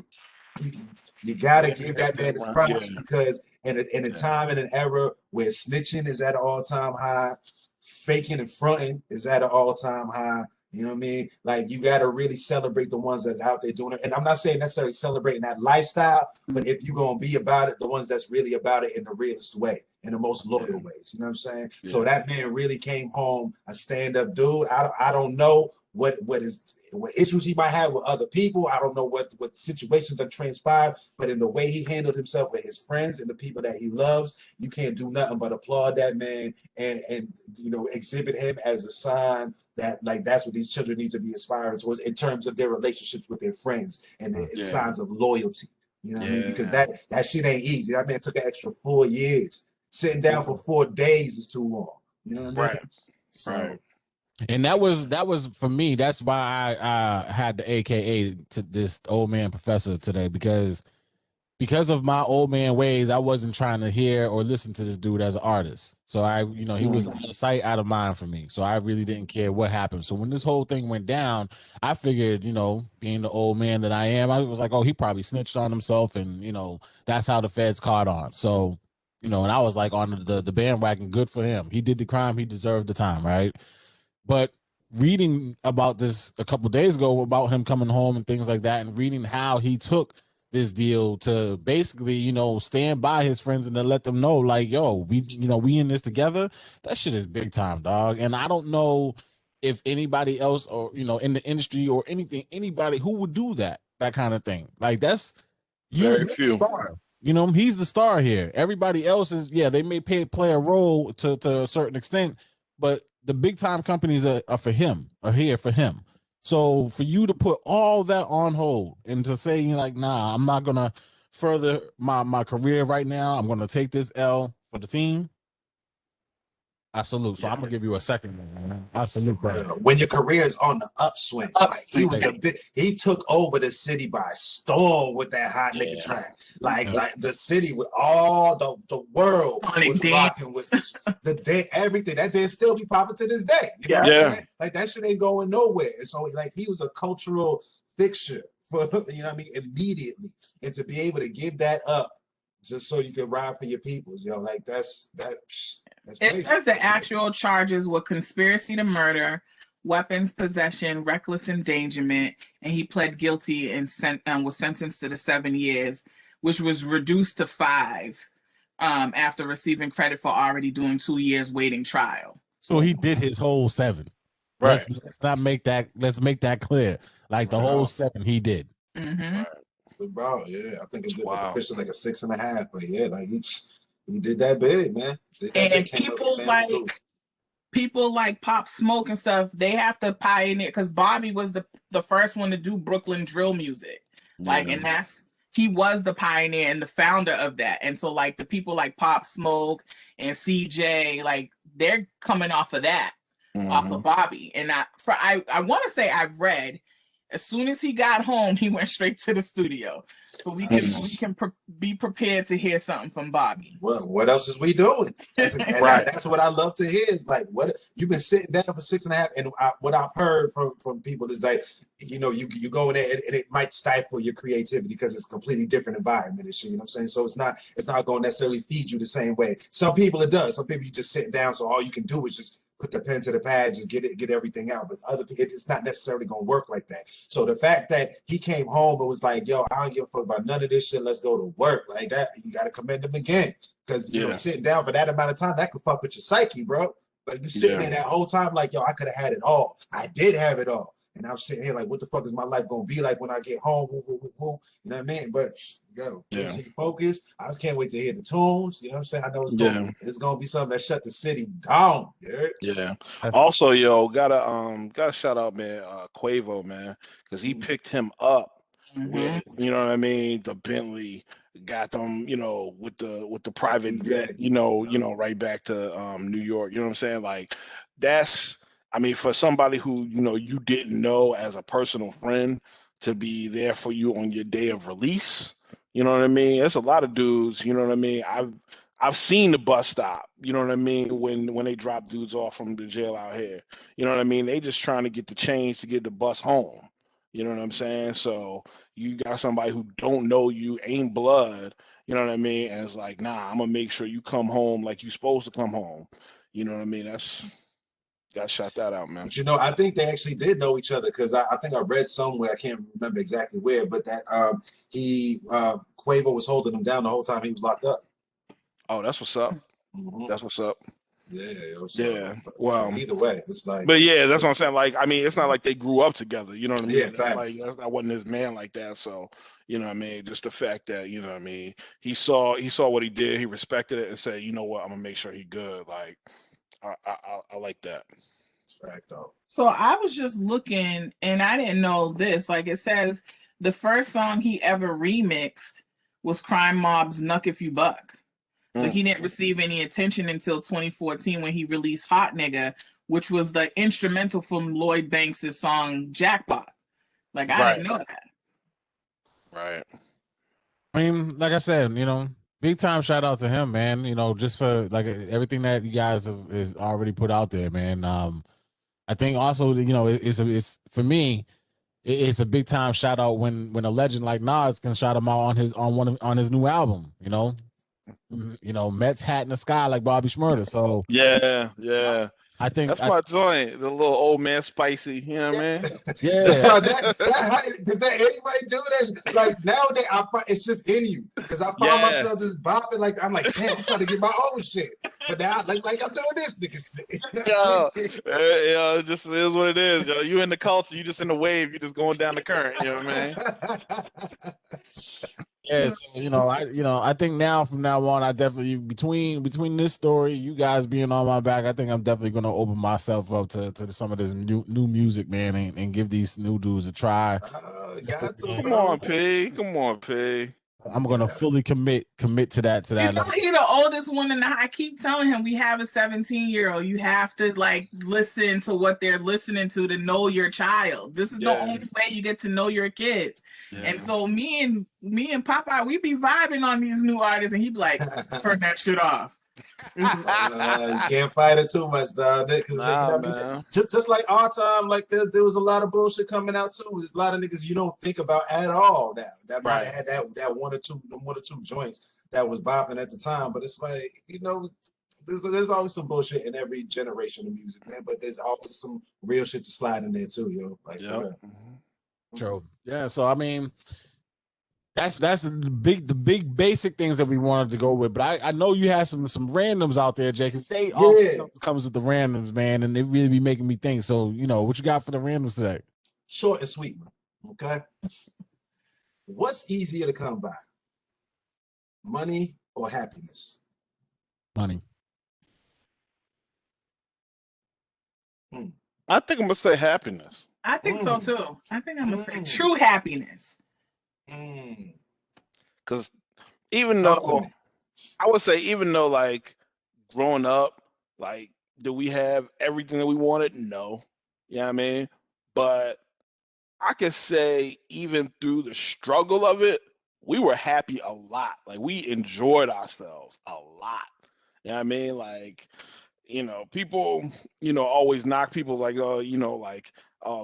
you got to give that man his props because in a time and an era where snitching is at an all-time high, faking and fronting is at an all-time high. You know what I mean? Like, you got to really celebrate the ones that's out there doing it. And I'm not saying necessarily celebrating that lifestyle, but if you're going to be about it, the ones that's really about it in the realest way, in the most loyal ways. You know what I'm saying? Yeah. So that man really came home a stand-up dude. I don't know what issues he might have with other people. I don't know what situations that transpired, but in the way he handled himself with his friends and the people that he loves, you can't do nothing but applaud that man and exhibit him as a sign that like that's what these children need to be aspiring towards in terms of their relationships with their friends and signs of loyalty. You know what I mean? Because that shit ain't easy. That man took an extra 4 years. Sitting down for 4 days is too long. You know what I mean? Right. And that was for me. That's why I had the AKA to this old man professor today, because of my old man ways, I wasn't trying to hear or listen to this dude as an artist. So he was out of sight, out of mind for me. So I really didn't care what happened. So when this whole thing went down, I figured, being the old man that I am, I was like, oh, he probably snitched on himself, and that's how the feds caught on. So, and I was like on the bandwagon. Good for him. He did the crime. He deserved the time, right? But reading about this a couple of days ago about him coming home and things like that, and reading how he took this deal to basically, stand by his friends and to let them know, like, yo, we in this together. That shit is big time, dog. And I don't know if anybody else or, in the industry or anybody who would do that kind of thing. Like, that's very few. Star. He's the star here. Everybody else is, they may play a role to a certain extent, but the big time companies are here for him. So for you to put all that on hold and to say, like, nah, I'm not gonna further my career right now. I'm gonna take this L for the team. I salute. So I'm gonna give you a second. Man. I salute, bro. When your career is on the upswing, like he took over the city by storm with that hot nigga track. Like the city with all the world was rocking with the day, everything. That did still be popping to this day. You know what I'm saying? Like that shit ain't going nowhere. And so like he was a cultural fixture for immediately. And to be able to give that up just so you could ride for your peoples, like that's it's because the actual charges were conspiracy to murder, weapons possession, reckless endangerment, and he pled guilty and was sentenced to the 7 years, which was reduced to 5 after receiving credit for already doing 2 years waiting trial. So he did his whole 7. Right. Let's not make that. Let's make that clear. Like the whole 7, he did. Mm-hmm. Right. So, bro, yeah, I think it did like Wow. officially like a 6.5, but yeah, like he did that big, man. Did that And big, came up with standard too. people like Pop Smoke and stuff, they have to pioneer, because Bobby was the first one to do Brooklyn drill music. Like, and he was the pioneer and the founder of that. And so like the people like Pop Smoke and CJ, like they're coming off of that, off of Bobby. And I want to say I've read, as soon as he got home, he went straight to the studio. So we can be prepared to hear something from Bobby. Well, what else is we doing? Right. That's what I love to hear. Is like, what you've been sitting down for 6.5, and what I've heard from people is like, you know, you go in there and it might stifle your creativity because it's a completely different environment and shit. You know what I'm saying? So it's not going to necessarily feed you the same way. Some people it does. Some people you just sit down, so all you can do is just put the pen to the pad, just get everything out. But other people, it's not necessarily gonna work like that. So the fact that he came home and was like, "Yo, I don't give a fuck about none of this shit. Let's go to work," like that, you gotta commend him again. Because you know, sitting down for that amount of time, that could fuck with your psyche, bro. Like you sitting there that whole time, like, yo, I could have had it all. I did have it all. And I'm sitting here like, what the fuck is my life gonna be like when I get home? Woo, woo, woo, woo. You know what I mean? But yo, focus. I just can't wait to hear the tunes. You know what I'm saying? I know it's gonna be something that shut the city down. Yeah. Also, yo, gotta shout out, man, Quavo, man, because he picked him up with, you know what I mean, the Bentley, got them, you know, with the private jet, you know, right back to New York. You know what I'm saying? Like that's, I mean, for somebody who, you know, you didn't know as a personal friend to be there for you on your day of release, you know what I mean? There's a lot of dudes, you know what I mean? I've seen the bus stop, you know what I mean, when they drop dudes off from the jail out here. You know what I mean? They just trying to get the change to get the bus home. You know what I'm saying? So you got somebody who don't know you, ain't blood, you know what I mean? And it's like, nah, I'm gonna make sure you come home like you supposed to come home. You know what I mean? Gotta shout that out, man. But you know, I think they actually did know each other because I think I read somewhere, I can't remember exactly where, but that Quavo was holding him down the whole time he was locked up. Oh, that's what's up. That's what's up. Yeah. Well, either way, it's like. But yeah, that's what I'm saying. Like, I mean, it's not like they grew up together. You know what I mean? Yeah, facts. Like, I wasn't his man like that. So, you know what I mean? Just the fact that, you know what I mean, he saw what he did, he respected it, and said, you know what, I'm gonna make sure he good. Like, I like that. Fact though. So I was just looking, and I didn't know this. Like it says, the first song he ever remixed was Crime Mob's "Nuck If You Buck," but he didn't receive any attention until 2014 when he released "Hot Nigga," which was the instrumental from Lloyd Banks' song "Jackpot." Like I didn't know that. Right. I mean, like I said, you know, big time shout out to him, man. You know, just for like everything that you guys have is already put out there, man. I think also, you know, it's for me, it's a big time shout out when a legend like Nas can shout him out on his new album. You know, Mets hat in the sky like Bobby Shmurda. So yeah. I think that's my joint. The little old man spicy, you know what I mean? Yeah. Does that anybody do that? Like nowadays, it's just in you. Because I find myself just bopping like I'm like, damn, I'm trying to get my own shit. But now like I'm doing this nigga shit. Yo, it just is what it is. Yo. You in the culture, you just in the wave, you just going down the current, you know what I mean? Yeah, so, you know, I think from now on, I definitely between this story, you guys being on my back, I think I'm definitely gonna open myself up to some of this new music, man, and give these new dudes a try. Come on, P. I'm gonna fully commit to that. You know, he's the oldest one, and I keep telling him we have a 17-year-old. You have to like listen to what they're listening to know your child. This is the only way you get to know your kids. And so me and Popeye, we be vibing on these new artists, and he be like, turn that shit off. You can't fight it too much, dog. Just like our time, like there was a lot of bullshit coming out too. There's a lot of niggas you don't think about at all now. That might have had that one or two joints that was bopping at the time. But it's like, you know, There's always some bullshit in every generation of music, man. But there's always some real shit to slide in there too, yo. Like for real. True. Yeah. So I mean, that's the big basic things that we wanted to go with. But I know you have some randoms out there, Jake. They all comes with the randoms, man, and they really be making me think. So what you got for the randoms today? Short and sweet, man. Okay. What's easier to come by? Money or happiness? Money. I think I'm gonna say happiness. I think so too. I think I'm gonna say true happiness. Because even though like growing up, like, do we have everything that we wanted? No. You know what I mean? But I could say even through the struggle of it, we were happy a lot. Like, we enjoyed ourselves a lot. You know what I mean? Like, people, always knock people like,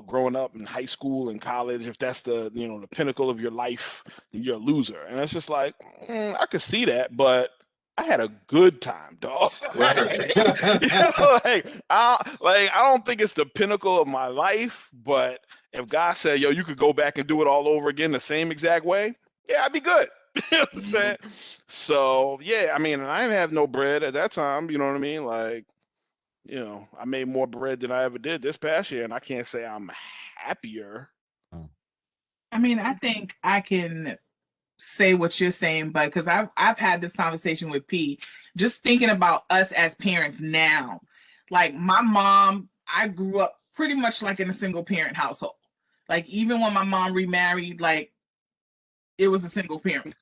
growing up in high school and college, if that's the, the pinnacle of your life, you're a loser. And it's just like, I could see that, but I had a good time, dog. I don't think it's the pinnacle of my life, but if God said, yo, you could go back and do it all over again the same exact way, yeah, I'd be good. You know what I'm saying? So, yeah, I mean, I didn't have no bread at that time, you know what I mean? Like, I made more bread than I ever did this past year, and I can't say I'm happier. I mean, I think I can say what you're saying, but because I've had this conversation with P, just thinking about us as parents now. Like, my mom, I grew up pretty much like in a single parent household. Like, even when my mom remarried, like, it was a single parent.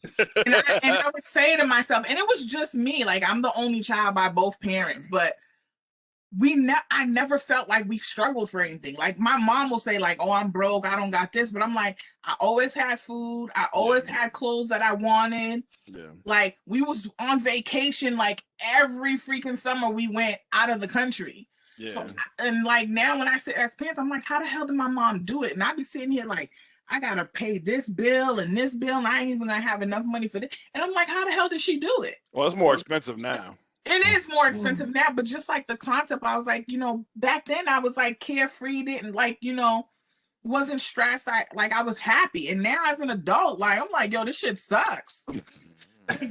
And I would say to myself, and it was just me, like, I'm the only child by both parents, but I never felt like we struggled for anything. Like, my mom will say, like, oh, I'm broke, I don't got this, but I'm like, I always had food, I always had clothes that I wanted. Like, we was on vacation, like, every freaking summer we went out of the country. So, and like, now when I sit as parents, I'm like, how the hell did my mom do it? And I be sitting here like, I gotta pay this bill and this bill, and I ain't even gonna have enough money for this. And I'm like, how the hell did she do it? Well, it's more expensive now. It is more expensive now, but just like the concept, I was like, back then I was like carefree, didn't like, wasn't stressed. I was happy. And now as an adult, like, I'm like, yo, this shit sucks.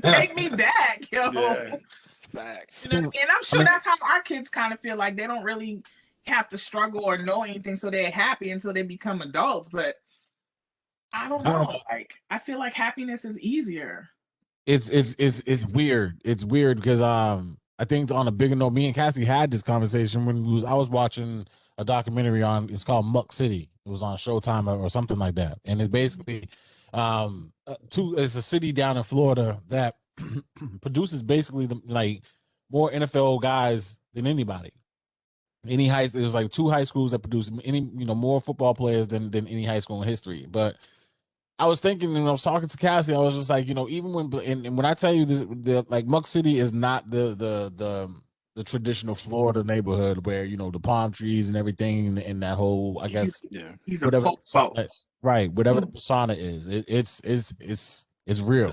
Take me back, yo. Yeah. Facts. And I'm sure that's how our kids kind of feel, like they don't really have to struggle or know anything, so they're happy until they become adults. But I don't know. Like, I feel like happiness is easier. It's weird. It's weird because I think on a bigger note, me and Cassie had this conversation when I was watching a documentary it's called Muck City. It was on Showtime or something like that, and it's basically it's a city down in Florida that produces basically more NFL guys than anybody. It was like 2 high schools that produce more football players than any high school in history, but. I was thinking, and I was talking to Cassie, I was just like, even when I tell you this, like Muck City is not the traditional Florida neighborhood where the palm trees and everything and that whole, I guess, he's whatever a right, whatever the persona is, it's real.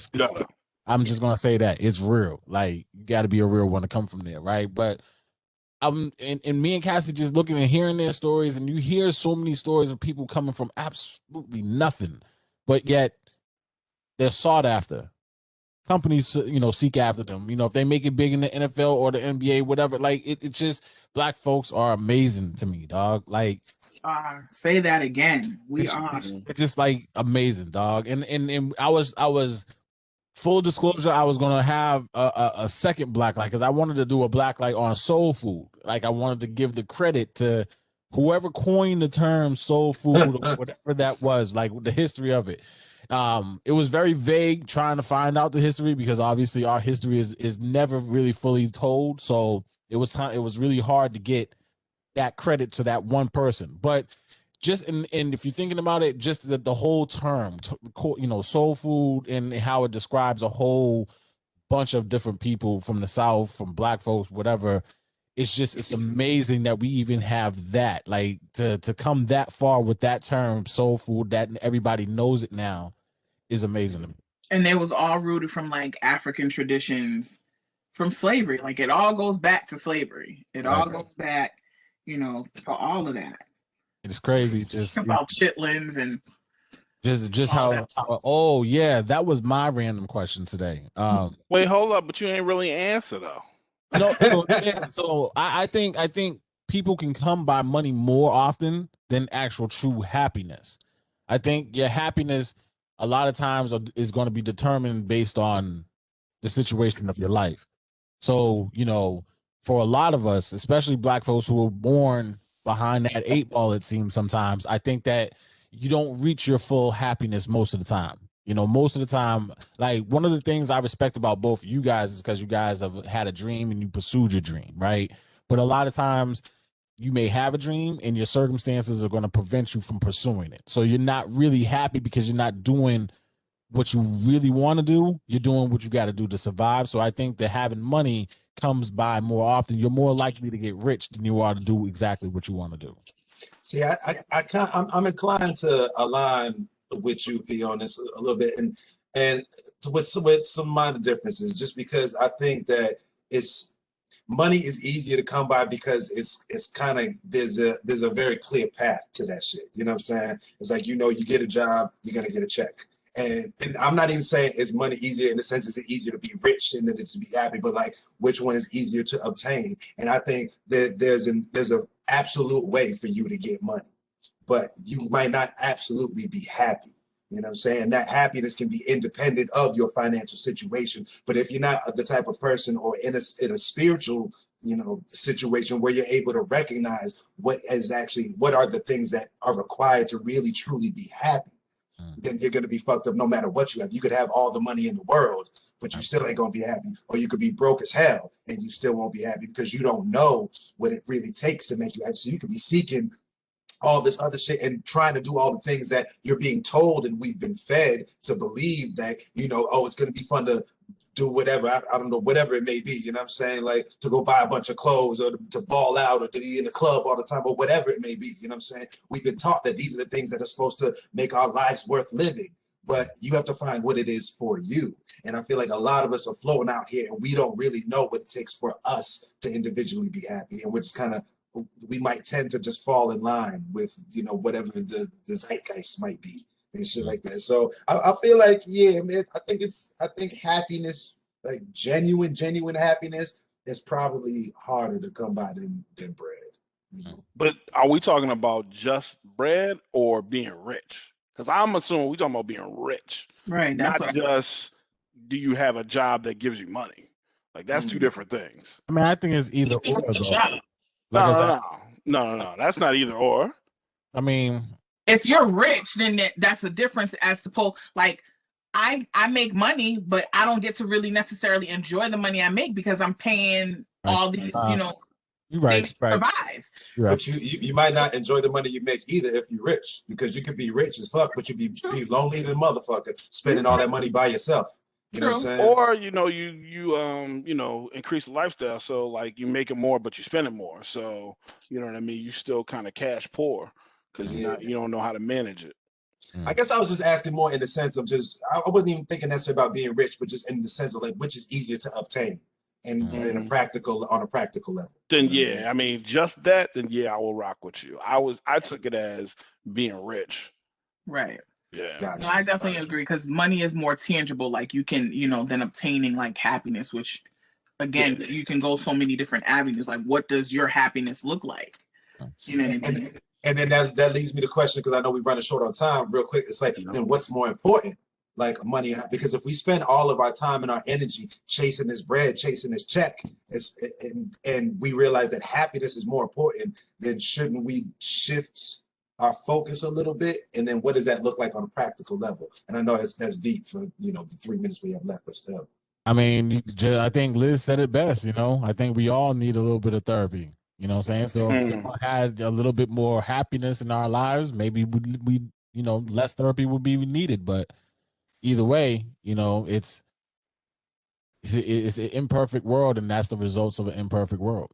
I'm just gonna say that it's real. Like, you got to be a real one to come from there, right? But and me and Cassie just looking and hearing their stories, and you hear so many stories of people coming from absolutely nothing. But yet they're sought after. Companies, seek after them. If they make it big in the NFL or the NBA, whatever, like it's just black folks are amazing to me, dog. Like, say that again. It's just like amazing, dog. And I was full disclosure, I was gonna have a second black light because I wanted to do a black light on soul food. Like, I wanted to give the credit to whoever coined the term soul food or whatever that was, like the history of it. It was very vague trying to find out the history because obviously our history is never really fully told. So it was really hard to get that credit to that one person. But just and if you're thinking about it, just the whole term, soul food and how it describes a whole bunch of different people from the South, from black folks, whatever. It's amazing that we even have that, like to come that far with that term soul food, that everybody knows it now, is amazing to me. And they was all rooted from like African traditions from slavery. Like it all goes back to slavery. It all goes back, for all of that. It's crazy. Just about chitlins and just how oh yeah, that was my random question today. Wait, hold up, but you ain't really answer though. No, so I think people can come by money more often than actual true happiness. I think your happiness a lot of times is going to be determined based on the situation of your life. So, for a lot of us, especially Black folks who were born behind that 8 ball, it seems sometimes, I think that you don't reach your full happiness most of the time. Most of the time, like one of the things I respect about both of you guys is because you guys have had a dream and you pursued your dream, right? But a lot of times you may have a dream and your circumstances are going to prevent you from pursuing it. So you're not really happy because you're not doing what you really want to do. You're doing what you got to do to survive. So I think that having money comes by more often. You're more likely to get rich than you are to do exactly what you want to do. See, I'm inclined to align with you, P, on this a little bit, and with some minor differences, just because I think that money is easier to come by because it's kind of there's a very clear path to that shit. You know what I'm saying? It's like, you get a job, you're gonna get a check. And I'm not even saying is money easier in the sense is it easier to be rich than it is to be happy, but like which one is easier to obtain? And I think that there's an absolute way for you to get money, but you might not absolutely be happy. You know what I'm saying? That happiness can be independent of your financial situation. But if you're not the type of person or in a spiritual, situation where you're able to recognize what are the things that are required to really truly be happy, then you're going to be fucked up no matter what you have. You could have all the money in the world, but you still ain't going to be happy. Or you could be broke as hell and you still won't be happy because you don't know what it really takes to make you happy. So you could be seeking all this other shit and trying to do all the things that you're being told and we've been fed to believe that, it's going to be fun to do whatever, I don't know, whatever it may be, you know what I'm saying? Like to go buy a bunch of clothes or to ball out or to be in the club all the time or whatever it may be, you know what I'm saying? We've been taught that these are the things that are supposed to make our lives worth living, but you have to find what it is for you. And I feel like a lot of us are flowing out here and we don't really know what it takes for us to individually be happy. And we're just we might tend to just fall in line with, whatever the zeitgeist might be and shit like that. So I feel like, yeah, man, I think happiness, like genuine happiness is probably harder to come by than bread. But are we talking about just bread or being rich? Because I'm assuming we're talking about being rich. Right. That's not just do you have a job that gives you money? Like that's two different things. I mean, I think it's either or. No. That's not either or. I mean, if you're rich, then that's a difference as to like I make money, but I don't get to really necessarily enjoy the money I make because I'm paying all these, you're right. Survive. You're right. But you might not enjoy the money you make either if you're rich, because you could be rich as fuck, but you be lonely than a motherfucker spending all that money by yourself. You know what I'm saying? Or you increase the lifestyle, so like you make it more, but you spend it more. So you know what I mean. You still kind of cash poor because you don't know how to manage it. I guess I was just asking more in the sense of I wasn't even thinking necessarily about being rich, but just in the sense of like which is easier to obtain and on a practical level. Then yeah, I mean just that. Then yeah, I will rock with you. I took it as being rich. Right. Yeah. Gotcha. No, I definitely agree because money is more tangible. Like you can, than obtaining like happiness, which again, you can go so many different avenues. Like what does your happiness look like? You know what I mean? And then that leads me to question, because I know we're running short on time real quick. It's like, then what's more important? Like money, because if we spend all of our time and our energy chasing this bread, chasing this check, and we realize that happiness is more important, then shouldn't we shift our focus a little bit? And then what does that look like on a practical level? And I know that's deep for the 3 minutes we have left, but still. I mean, I think Liz said it best. I think we all need a little bit of therapy. You know what I'm saying? So if we all had a little bit more happiness in our lives, maybe we less therapy would be needed. But either way, it's an imperfect world, and that's the results of an imperfect world.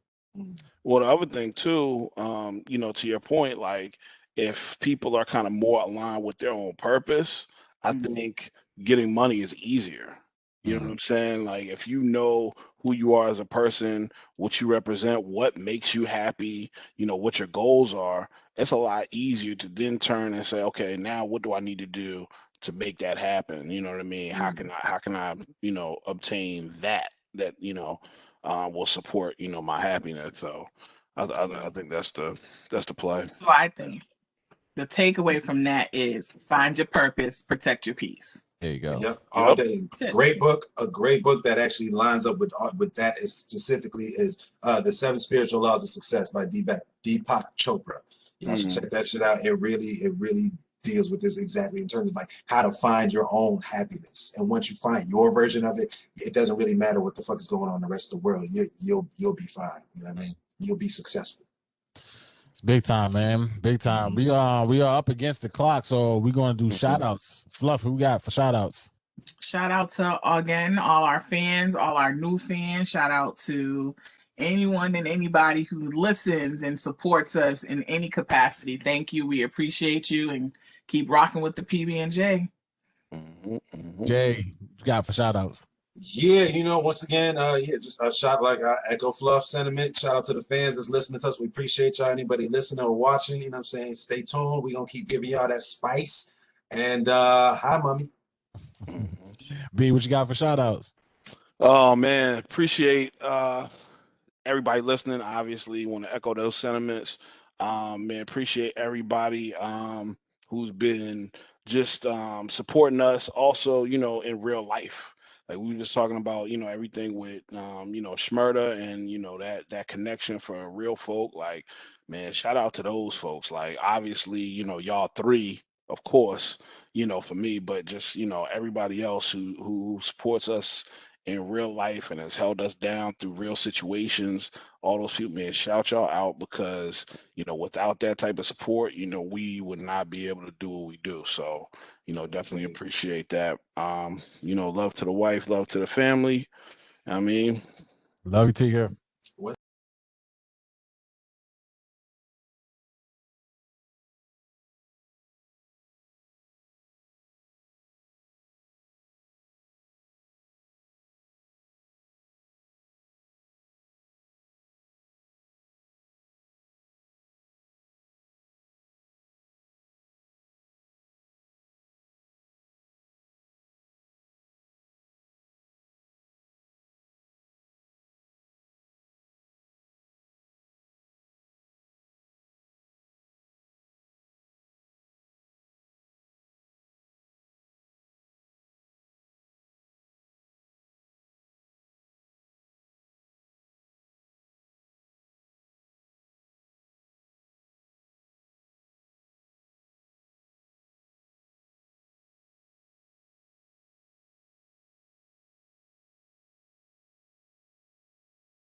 Well, the other thing too, to your point, like if people are kind of more aligned with their own purpose, I think getting money is easier. You know what I'm saying? Like, if you know who you are as a person, what you represent, what makes you happy, you know, what your goals are, it's a lot easier to then turn and say, okay, now what do I need to do to make that happen? You know what I mean? How can I, you know, obtain that, you know, will support, you know, my happiness. So I think that's the play. So I think the takeaway from that is find your purpose, protect your peace. There you go. Yep, all day. Great book. A great book that actually lines up with that is specifically is The Seven Spiritual Laws of Success by Deepak Chopra. Y'all should check that shit out. It really deals with this exactly in terms of like how to find your own happiness. And once you find your version of it, it doesn't really matter what the fuck is going on in the rest of the world. You'll be fine. You know what I mean? You'll be successful. It's big time, man. Big time. We are up against the clock, so we're gonna do shout outs. Fluff, who we got for shout outs? Shout out to, again, all our fans, all our new fans. Shout out to anyone and anybody who listens and supports us in any capacity. Thank you. We appreciate you, and keep rocking with the PB&J. Jay, you got for shout outs? Yeah, you know, once again, just a shout, like I echo Fluff sentiment. Shout out to the fans that's listening to us. We appreciate y'all. Anybody listening or watching, you know what I'm saying? Stay tuned. We're gonna keep giving y'all that spice. And hi, mommy. B, what you got for shout outs? Oh man, appreciate everybody listening. Obviously, want to echo those sentiments. Man, appreciate everybody who's been just supporting us. Also, you know, in real life. Like we were just talking about, you know, everything with you know, Shmurda and, you know, that connection for real folk. Like, man, shout out to those folks. Like, obviously, you know, y'all three, of course, you know, for me, but just, you know, everybody else who supports us in real life and has held us down through real situations. All those people, man, shout y'all out, because, you know, without that type of support, you know, we would not be able to do what we do. So, you know, definitely appreciate that. You know, love to the wife, love to the family. I mean, Love you, Tika.